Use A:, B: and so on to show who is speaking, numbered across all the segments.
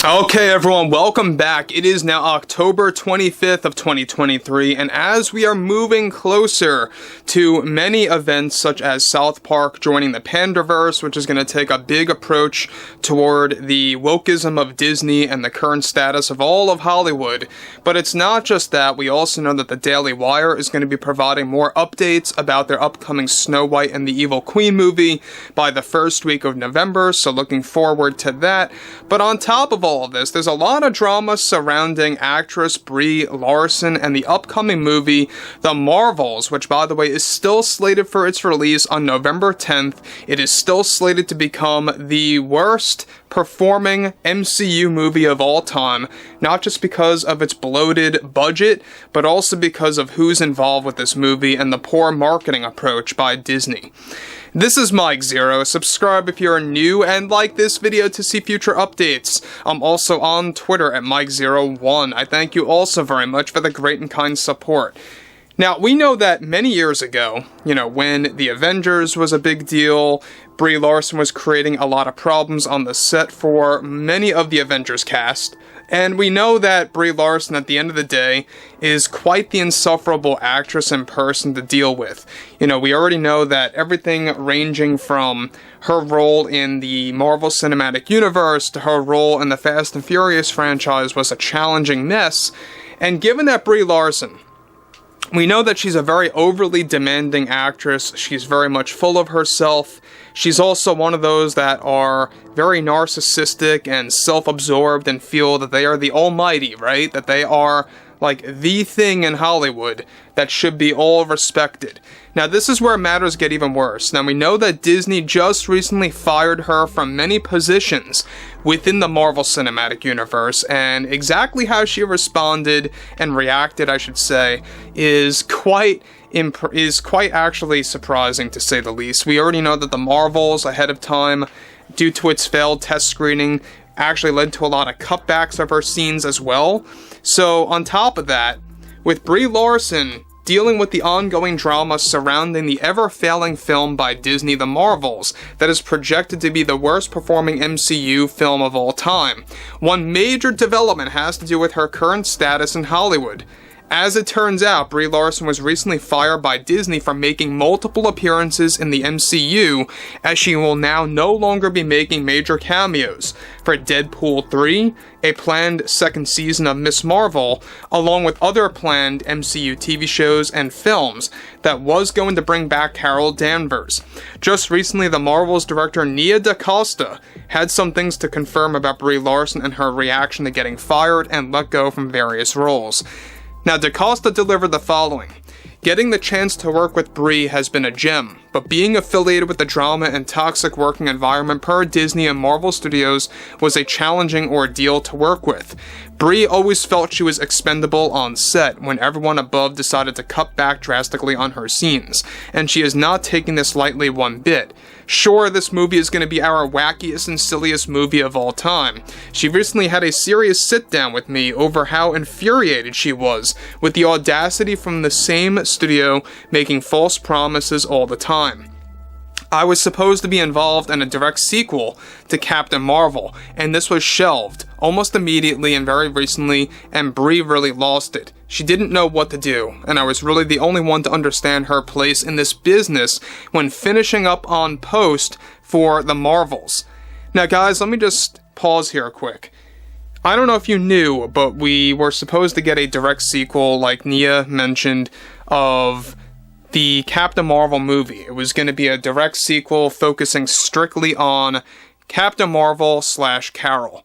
A: Okay everyone, welcome back. It is now October 25th of 2023, and as we are moving closer to many events such as South Park joining the Pandaverse, which is going to take a big approach toward the wokeism of Disney and the current status of all of Hollywood, but it's not just that. We also know that the Daily Wire is going to be providing more updates about their upcoming Snow White and the Evil Queen movie by the first week of November, so looking forward to that. But on top of all of this, there's a lot of drama surrounding actress Brie Larson and the upcoming movie The Marvels, which by the way is still slated for its release on November 10th. It is still slated to become the worst performing MCU movie of all time, not just because of its bloated budget, but also because of who's involved with this movie and the poor marketing approach by Disney. This is Mike Zero. Subscribe if you're new and like this video to see future updates. I'm also on Twitter at Mike01. I thank you also very much for the great and kind support. Now, we know that many years ago, when the Avengers was a big deal, Brie Larson was creating a lot of problems on the set for many of the Avengers cast. And we know that Brie Larson, at the end of the day, is quite the insufferable actress and person to deal with. We already know that everything ranging from her role in the Marvel Cinematic Universe to her role in the Fast and Furious franchise was a challenging mess. And given that Brie Larson, we know that she's a very overly demanding actress. She's very much full of herself. She's also one of those that are very narcissistic and self-absorbed and feel that they are the almighty, right? That they are like the thing in Hollywood that should be all respected. Now, this is where matters get even worse. Now, we know that Disney just recently fired her from many positions within the Marvel Cinematic Universe, and exactly how she responded and reacted, I should say, is quite actually surprising, to say the least. We already know that the Marvels, ahead of time, due to its failed test screening, actually led to a lot of cutbacks of her scenes as well. So, on top of that, with Brie Larson dealing with the ongoing drama surrounding the ever-failing film by Disney, The Marvels, that is projected to be the worst-performing MCU film of all time, one major development has to do with her current status in Hollywood. As it turns out, Brie Larson was recently fired by Disney for making multiple appearances in the MCU, as she will now no longer be making major cameos for Deadpool 3, a planned second season of Ms. Marvel, along with other planned MCU TV shows and films that was going to bring back Carol Danvers. Just recently, the Marvel's director Nia DaCosta had some things to confirm about Brie Larson and her reaction to getting fired and let go from various roles. Now, DaCosta delivered the following. Getting the chance to work with Brie has been a gem, but being affiliated with the drama and toxic working environment per Disney and Marvel Studios was a challenging ordeal to work with. Brie always felt she was expendable on set when everyone above decided to cut back drastically on her scenes, and she is not taking this lightly one bit. Sure, this movie is going to be our wackiest and silliest movie of all time. She recently had a serious sit-down with me over how infuriated she was with the audacity from the same studio making false promises all the time. I was supposed to be involved in a direct sequel to Captain Marvel, and this was shelved almost immediately and very recently, and Brie really lost it. She didn't know what to do, and I was really the only one to understand her place in this business when finishing up on post for The Marvels. Now guys, let me just pause here quick. I don't know if you knew, but we were supposed to get a direct sequel, like Nia mentioned, of the Captain Marvel movie. It was going to be a direct sequel focusing strictly on Captain Marvel / Carol.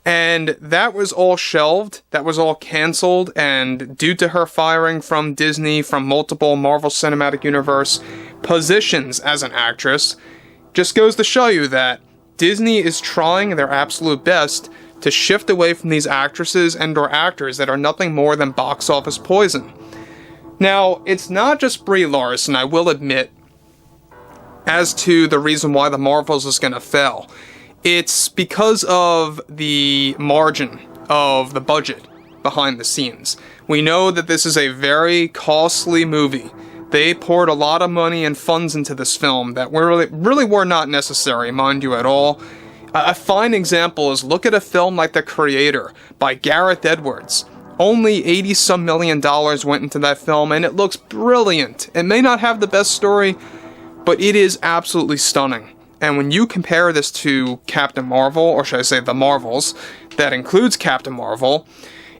A: And that was all shelved, that was all cancelled, and due to her firing from Disney from multiple Marvel Cinematic Universe positions as an actress, just goes to show you that Disney is trying their absolute best to shift away from these actresses and/or actors that are nothing more than box office poison. Now, it's not just Brie Larson, I will admit, as to the reason why The Marvels is going to fail. It's because of the margin of the budget behind the scenes. We know that this is a very costly movie. They poured a lot of money and funds into this film that really were not necessary, mind you, at all. A fine example is look at a film like The Creator by Gareth Edwards. Only $80-some million went into that film, and it looks brilliant. It may not have the best story, but it is absolutely stunning. And when you compare this to Captain Marvel, or should I say the Marvels, that includes Captain Marvel,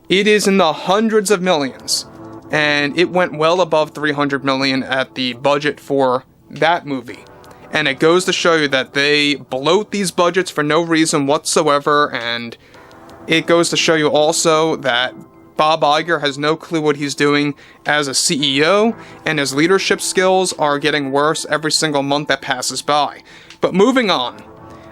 A: it is in the hundreds of millions. And it went well above $300 million at the budget for that movie. And it goes to show you that they bloat these budgets for no reason whatsoever, and it goes to show you also that Bob Iger has no clue what he's doing as a CEO, and his leadership skills are getting worse every single month that passes by. But moving on,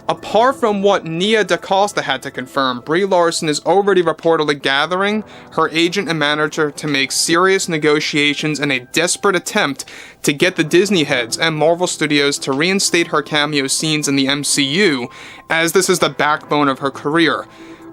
A: apart from what Nia DaCosta had to confirm, Brie Larson is already reportedly gathering her agent and manager to make serious negotiations in a desperate attempt to get the Disney heads and Marvel Studios to reinstate her cameo scenes in the MCU, as this is the backbone of her career.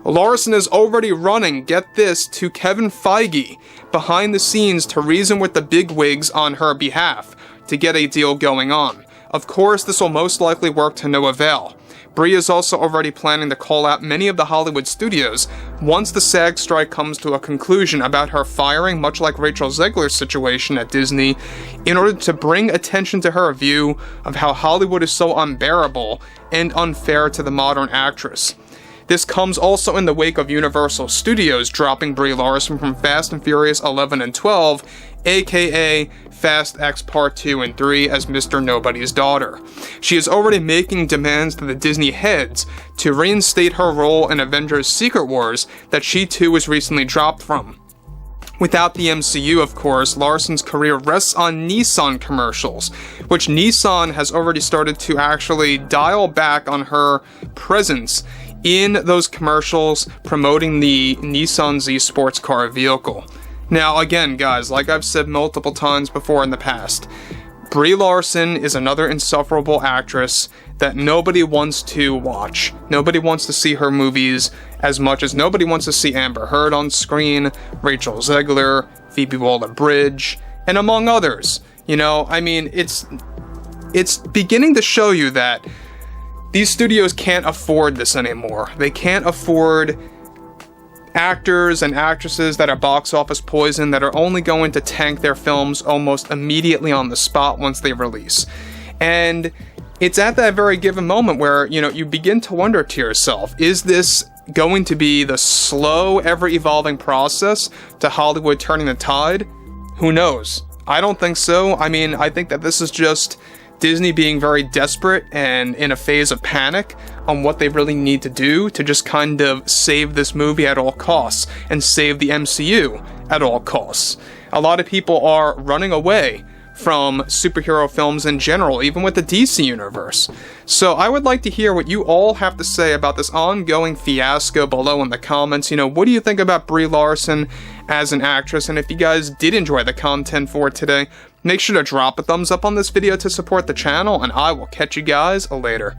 A: Larson is already running, get this, to Kevin Feige behind the scenes to reason with the bigwigs on her behalf to get a deal going on. Of course, this will most likely work to no avail. Brie is also already planning to call out many of the Hollywood studios once the SAG strike comes to a conclusion about her firing, much like Rachel Zegler's situation at Disney, in order to bring attention to her view of how Hollywood is so unbearable and unfair to the modern actress. This comes also in the wake of Universal Studios dropping Brie Larson from Fast and Furious 11 and 12, aka Fast X Part 2 and 3 as Mr. Nobody's daughter. She is already making demands to the Disney heads to reinstate her role in Avengers Secret Wars that she too was recently dropped from. Without the MCU, of course, Larson's career rests on Nissan commercials, which Nissan has already started to actually dial back on her presence in those commercials promoting the Nissan Z sports car vehicle. Now again, guys, like I've said multiple times before in the past, Brie Larson is another insufferable actress that nobody wants to watch. Nobody wants to see her movies as much as nobody wants to see Amber Heard on screen, Rachel Zegler, Phoebe Waller-Bridge, and among others. You know, I mean, it's beginning to show you that these studios can't afford this anymore. They can't afford actors and actresses that are box office poison that are only going to tank their films almost immediately on the spot once they release. And it's at that very given moment where, you know, you begin to wonder to yourself, is this going to be the slow, ever-evolving process to Hollywood turning the tide? Who knows? I don't think so. I mean, I think that this is just Disney being very desperate and in a phase of panic on what they really need to do to just kind of save this movie at all costs and save the MCU at all costs. A lot of people are running away from superhero films in general, even with the DC universe. So I would like to hear what you all have to say about this ongoing fiasco below in the comments. You know, what do you think about Brie Larson as an actress? And if you guys did enjoy the content for today, make sure to drop a thumbs up on this video to support the channel, and I will catch you guys later.